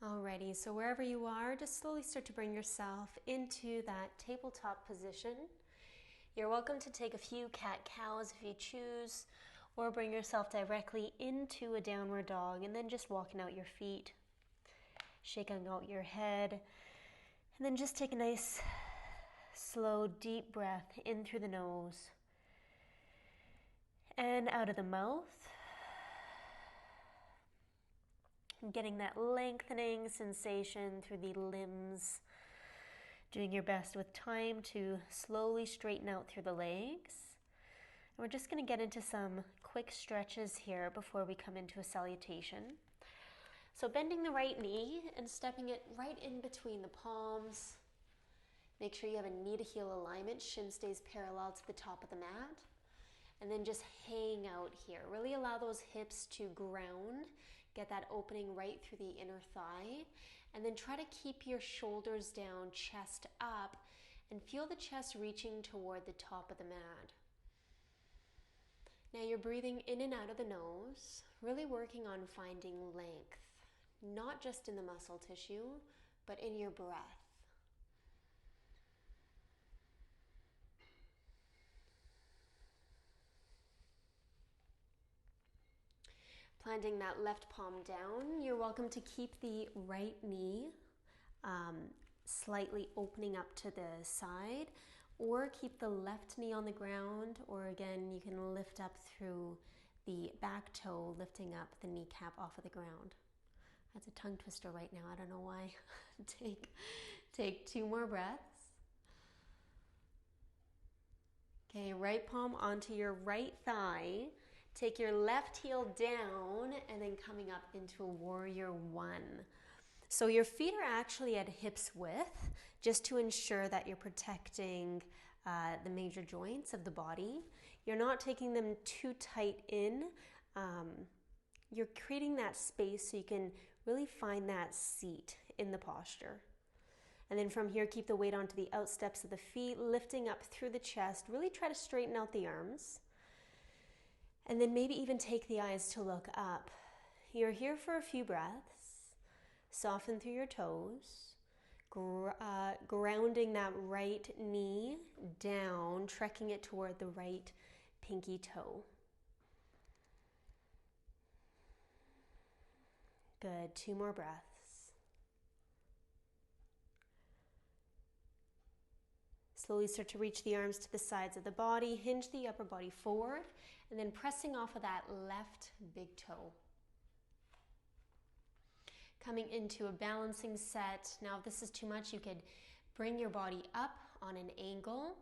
Alrighty, so wherever you are, just slowly start to bring yourself into that tabletop position. You're welcome to take a few cat-cows if you choose, or bring yourself directly into a downward dog and then just walking out your feet, shaking out your head, and then just take a nice, slow, deep breath in through the nose and out of the mouth. Getting that lengthening sensation through the limbs. Doing your best with time to slowly straighten out through the legs. And we're just going to get into some quick stretches here before we come into a salutation. So bending the right knee and stepping it right in between the palms. Make sure you have a knee to heel alignment. Shin stays parallel to the top of the mat. And then just hang out here. Really allow those hips to ground. Get that opening right through the inner thigh. And then try to keep your shoulders down, chest up, and feel the chest reaching toward the top of the mat. Now you're breathing in and out of the nose, really working on finding length, not just in the muscle tissue, but in your breath. Planting that left palm down, you're welcome to keep the right knee slightly opening up to the side, or keep the left knee on the ground, or again, you can lift up through the back toe, lifting up the kneecap off of the ground. That's a tongue twister right now, I don't know why. Take 2 more breaths. Okay, right palm onto your right thigh. Take your left heel down and then coming up into a warrior 1. So your feet are actually at hips width, just to ensure that you're protecting the major joints of the body. You're not taking them too tight in. You're creating that space so you can really find that seat in the posture. And then from here, keep the weight onto the outsteps of the feet, lifting up through the chest. Really try to straighten out the arms. And then maybe even take the eyes to look up. You're here for a few breaths. Soften through your toes. Grounding that right knee down, trekking it toward the right pinky toe. Good. 2 more breaths. Slowly start to reach the arms to the sides of the body, hinge the upper body forward, and then pressing off of that left big toe. Coming into a balancing set. Now, if this is too much, you could bring your body up on an angle,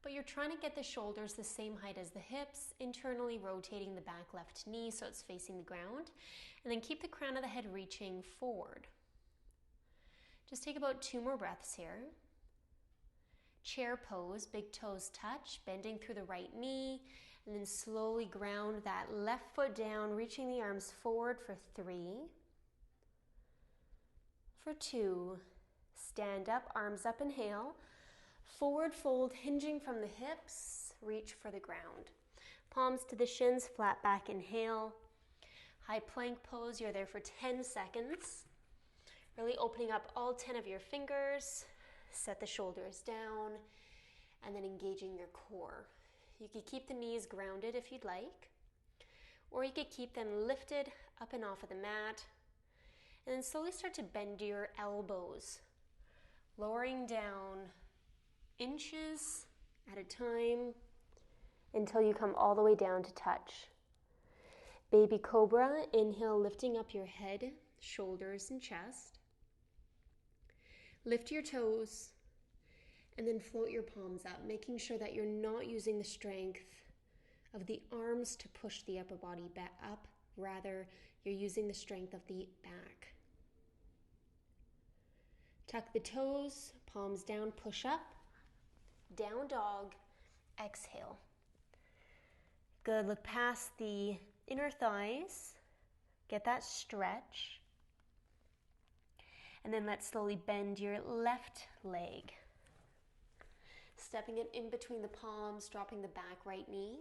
but you're trying to get the shoulders the same height as the hips, internally rotating the back left knee so it's facing the ground, and then keep the crown of the head reaching forward. Just take about 2 more breaths here. Chair pose, big toes touch, bending through the right knee, and then slowly ground that left foot down, reaching the arms forward for 3. For 2, stand up, arms up, inhale. Forward fold, hinging from the hips, reach for the ground. Palms to the shins, flat back, inhale. High plank pose, you're there for 10 seconds. Really opening up all 10 of your fingers. Set the shoulders down, and then engaging your core. You could keep the knees grounded if you'd like, or you could keep them lifted up and off of the mat, and then slowly start to bend your elbows, lowering down inches at a time until you come all the way down to touch. Baby Cobra, inhale, lifting up your head, shoulders, and chest. Lift your toes and then float your palms up, making sure that you're not using the strength of the arms to push the upper body back up. Rather, you're using the strength of the back. Tuck the toes, palms down, push up, down dog, exhale. Good, look past the inner thighs, get that stretch. And then let's slowly bend your left leg. Stepping it in between the palms, dropping the back right knee.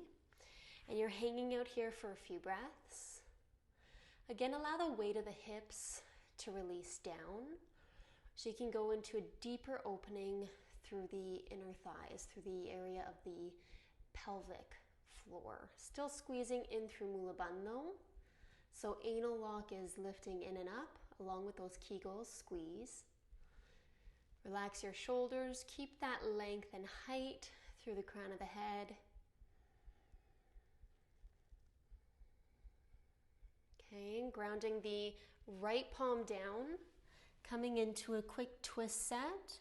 And you're hanging out here for a few breaths. Again, allow the weight of the hips to release down. So you can go into a deeper opening through the inner thighs, through the area of the pelvic floor. Still squeezing in through Mula Bandha. So anal lock is lifting in and up, along with those Kegels, squeeze. Relax your shoulders, keep that length and height through the crown of the head. Okay, grounding the right palm down, coming into a quick twist set.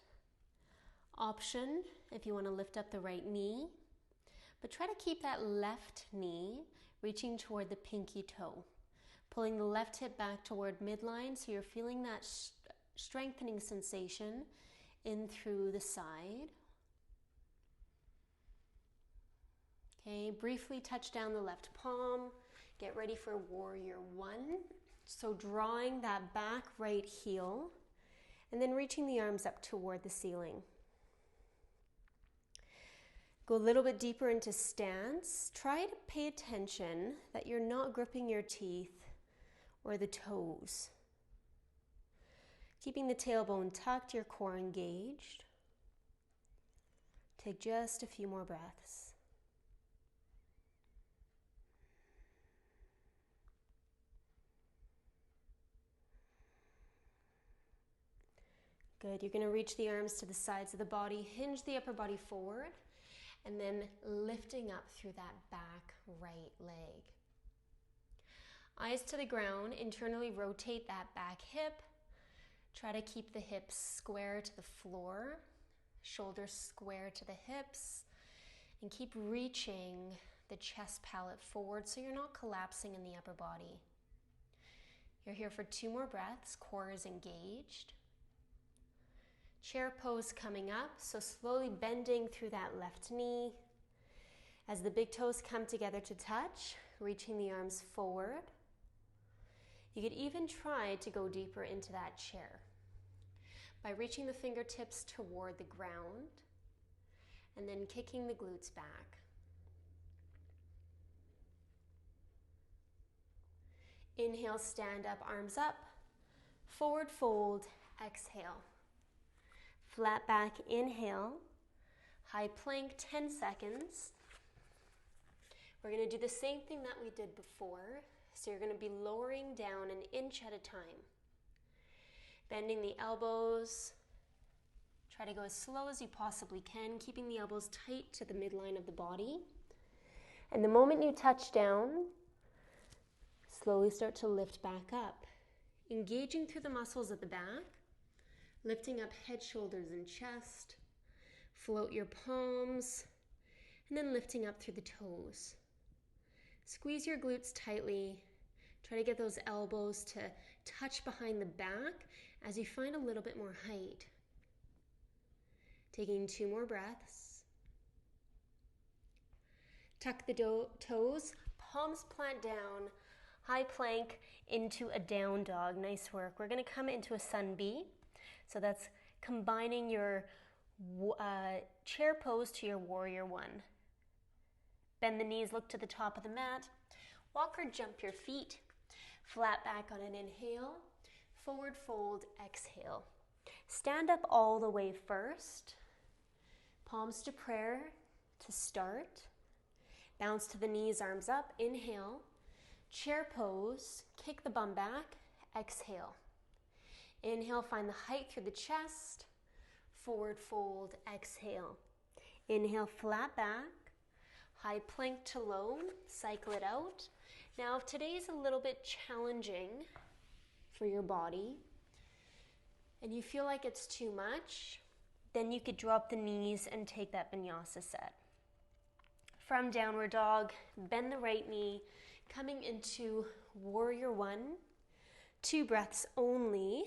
Option if you want to lift up the right knee, but try to keep that left knee reaching toward the pinky toe. Pulling the left hip back toward midline so you're feeling that strengthening sensation in through the side. Okay, briefly touch down the left palm. Get ready for warrior one. So drawing that back right heel and then reaching the arms up toward the ceiling. Go a little bit deeper into stance. Try to pay attention that you're not gripping your teeth or the toes. Keeping the tailbone tucked, your core engaged. Take just a few more breaths. Good. You're going to reach the arms to the sides of the body, hinge the upper body forward, and then lifting up through that back right leg. Eyes to the ground, internally rotate that back hip. Try to keep the hips square to the floor, shoulders square to the hips, and keep reaching the chest palate forward so you're not collapsing in the upper body. You're here for 2 more breaths, core is engaged. Chair pose coming up, so slowly bending through that left knee. As the big toes come together to touch, reaching the arms forward. You could even try to go deeper into that chair by reaching the fingertips toward the ground and then kicking the glutes back. Inhale, stand up, arms up. Forward fold, exhale. Flat back, inhale. High plank, 10 seconds. We're going to do the same thing that we did before. So you're going to be lowering down an inch at a time. Bending the elbows. Try to go as slow as you possibly can, keeping the elbows tight to the midline of the body. And the moment you touch down, slowly start to lift back up. Engaging through the muscles at the back. Lifting up head, shoulders, and chest. Float your palms. And then lifting up through the toes. Squeeze your glutes tightly. Try to get those elbows to touch behind the back as you find a little bit more height. Taking 2 more breaths. Tuck the toes, palms plant down, high plank into a down dog. Nice work. We're going to come into a sun B. So that's combining your chair pose to your warrior one. Bend the knees, look to the top of the mat. Walk or jump your feet. Flat back on an inhale. Forward fold, exhale. Stand up all the way first. Palms to prayer to start. Bounce to the knees, arms up. Inhale. Chair pose. Kick the bum back. Exhale. Inhale, find the height through the chest. Forward fold, exhale. Inhale, flat back. High plank to low, cycle it out. Now, if today is a little bit challenging for your body and you feel like it's too much, then you could drop the knees and take that vinyasa set. From downward dog, bend the right knee, coming into warrior one. 2 breaths only.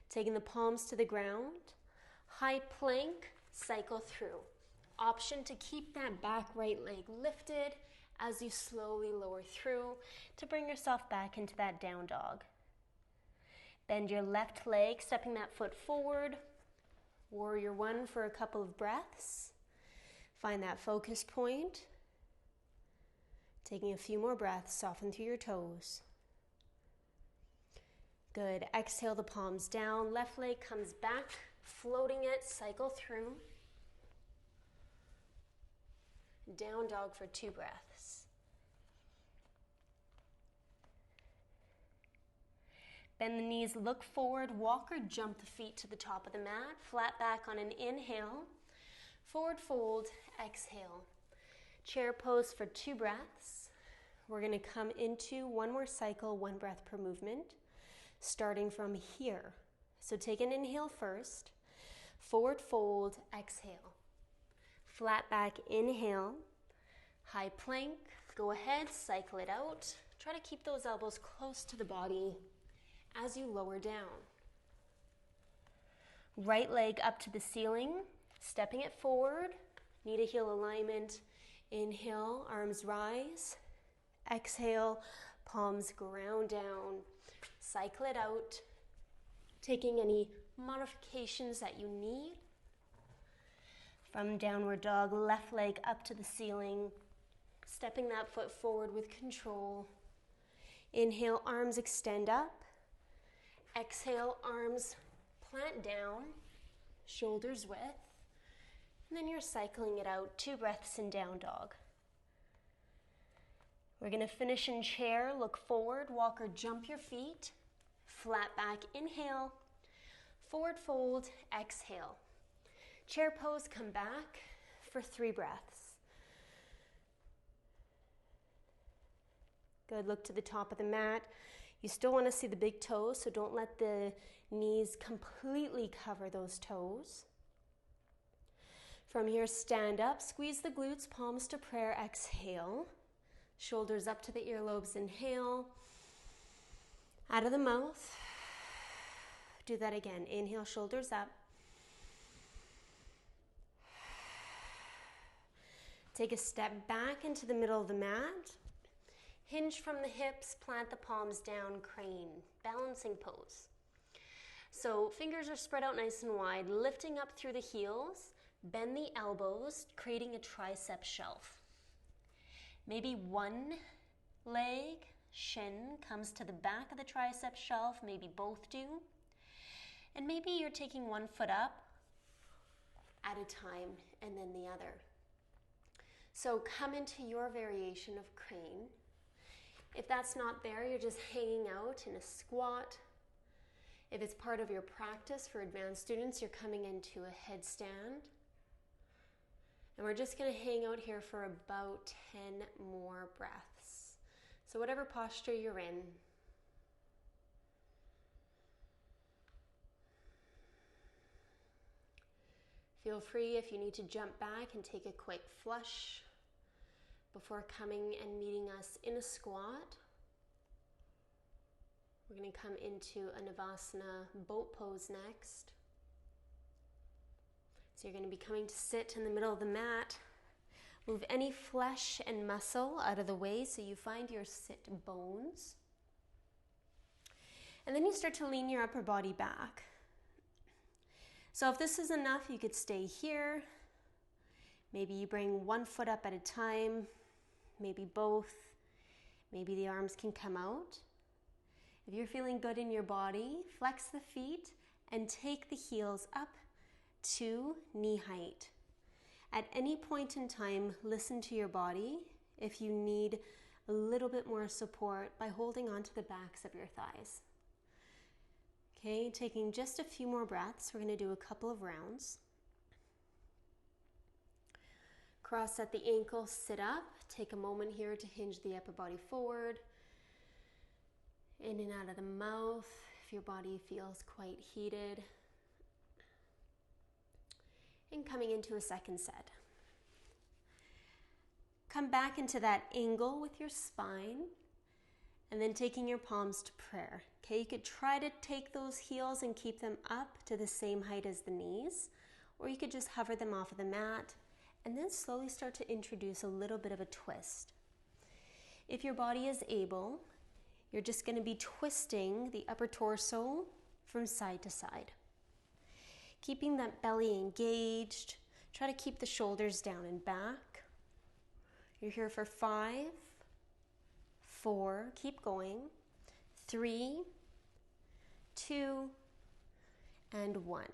Taking the palms to the ground. High plank, cycle through. Option to keep that back right leg lifted as you slowly lower through to bring yourself back into that down dog. Bend your left leg, stepping that foot forward. Warrior one for a couple of breaths. Find that focus point. Taking a few more breaths, soften through your toes. Good. Exhale the palms down. Left leg comes back, floating it, cycle through. Down dog for 2 breaths. Bend the knees, look forward, walk or jump the feet to the top of the mat. Flat back on an inhale. Forward fold, exhale. Chair pose for 2 breaths. We're going to come into one more cycle, 1 breath per movement, starting from here. So take an inhale first. Forward fold, exhale. Flat back, inhale. High plank, go ahead, cycle it out. Try to keep those elbows close to the body as you lower down. Right leg up to the ceiling, stepping it forward, knee to heel alignment. Inhale, arms rise. Exhale, palms ground down. Cycle it out, taking any modifications that you need. From downward dog, left leg up to the ceiling, stepping that foot forward with control. Inhale, arms extend up. Exhale, arms plant down, shoulders width. And then you're cycling it out, 2 breaths in down dog. We're going to finish in chair, look forward, walk or jump your feet. Flat back, inhale. Forward fold, exhale. Chair pose, come back for 3 breaths. Good, look to the top of the mat. You still want to see the big toes, so don't let the knees completely cover those toes. From here, stand up, squeeze the glutes, palms to prayer, exhale. Shoulders up to the earlobes, inhale. Out of the mouth. Do that again. Inhale, shoulders up. Take a step back into the middle of the mat. Hinge from the hips, plant the palms down, crane, balancing pose. So fingers are spread out nice and wide, lifting up through the heels, bend the elbows, creating a tricep shelf. Maybe one leg, shin, comes to the back of the tricep shelf, maybe both do. And maybe you're taking one foot up at a time and then the other. So come into your variation of crane. If that's not there, you're just hanging out in a squat. If it's part of your practice for advanced students, you're coming into a headstand. And we're just going to hang out here for about 10 more breaths. So whatever posture you're in. Feel free if you need to jump back and take a quick flush before coming and meeting us in a squat. We're going to come into a Navasana boat pose next. So you're going to be coming to sit in the middle of the mat. Move any flesh and muscle out of the way so you find your sit bones. And then you start to lean your upper body back. So if this is enough, you could stay here. Maybe you bring one foot up at a time, maybe both. Maybe the arms can come out. If you're feeling good in your body, flex the feet and take the heels up to knee height. At any point in time, listen to your body if you need a little bit more support by holding onto the backs of your thighs. Okay, taking just a few more breaths. We're going to do a couple of rounds. Cross at the ankle, sit up. Take a moment here to hinge the upper body forward. In and out of the mouth if your body feels quite heated. And coming into a second set. Come back into that angle with your spine. And then taking your palms to prayer. Okay, you could try to take those heels and keep them up to the same height as the knees, or you could just hover them off of the mat and then slowly start to introduce a little bit of a twist. If your body is able, you're just going to be twisting the upper torso from side to side. Keeping that belly engaged. Try to keep the shoulders down and back. You're here for 5, 4, keep going, 3, 2, and 1.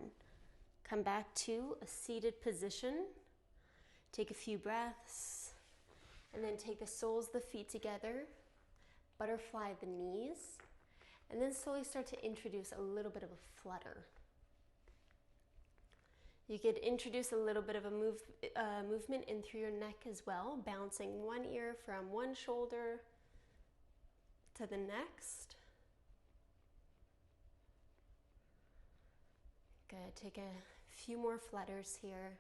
Come back to a seated position. Take a few breaths, and then take the soles of the feet together, butterfly the knees, and then slowly start to introduce a little bit of a flutter. You could introduce a little bit of a movement in through your neck as well, bouncing one ear from one shoulder to the next. Good. Take a few more flutters here.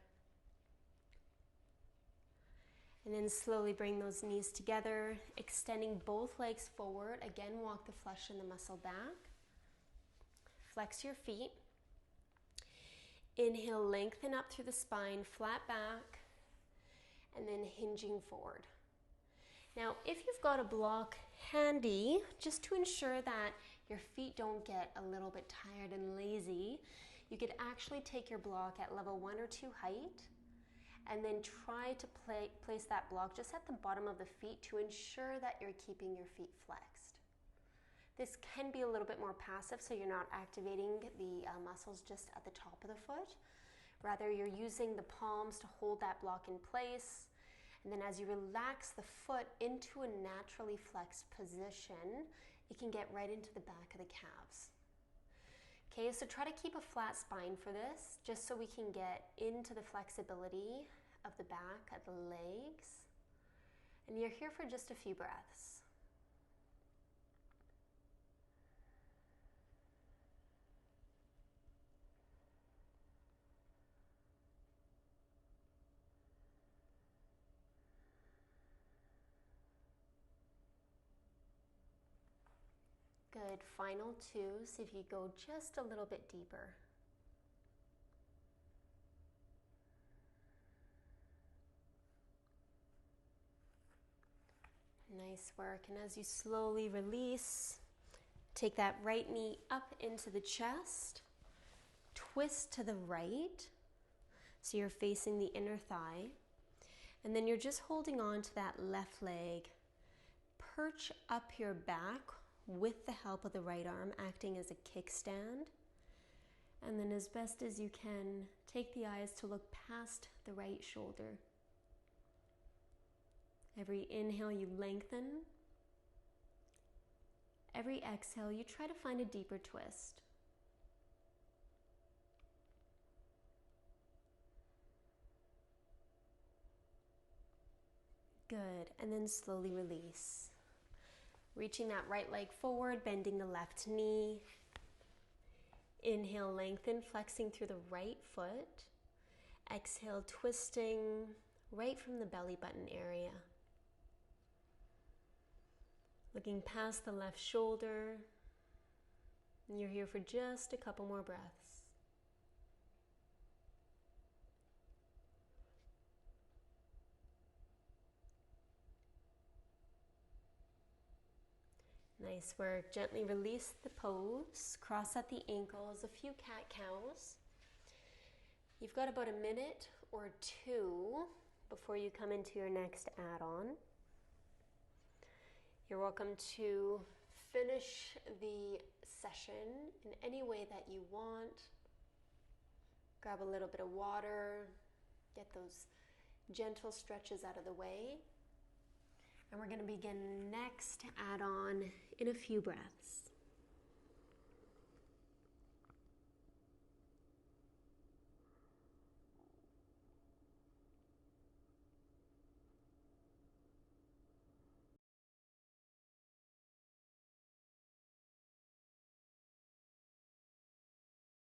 And then slowly bring those knees together, extending both legs forward. Again, walk the flesh and the muscle back. Flex your feet. Inhale, lengthen up through the spine, flat back, and then hinging forward. Now, if you've got a block handy, just to ensure that your feet don't get a little bit tired and lazy, you could actually take your block at level 1 or 2 height, and then try to place that block just at the bottom of the feet to ensure that you're keeping your feet flexed. This can be a little bit more passive, so you're not activating the muscles just at the top of the foot. Rather, you're using the palms to hold that block in place. And then as you relax the foot into a naturally flexed position, it can get right into the back of the calves. Okay, so try to keep a flat spine for this, just so we can get into the flexibility of the back, of the legs. And you're here for just a few breaths. Good. Final 2. See if you go just a little bit deeper. Nice work. And as you slowly release, take that right knee up into the chest. Twist to the right, so you're facing the inner thigh. And then you're just holding on to that left leg. Perch up your back with the help of the right arm, acting as a kickstand. And then as best as you can, take the eyes to look past the right shoulder. Every inhale you lengthen. Every exhale you try to find a deeper twist. Good, and then slowly release. Reaching that right leg forward, bending the left knee. Inhale, lengthen, flexing through the right foot. Exhale, twisting right from the belly button area. Looking past the left shoulder. And you're here for just a couple more breaths. Nice work. Gently release the pose. Cross at the ankles, a few cat-cows. You've got about a minute or 2 before you come into your next add-on. You're welcome to finish the session in any way that you want. Grab a little bit of water, get those gentle stretches out of the way. And we're going to begin next add-on in a few breaths.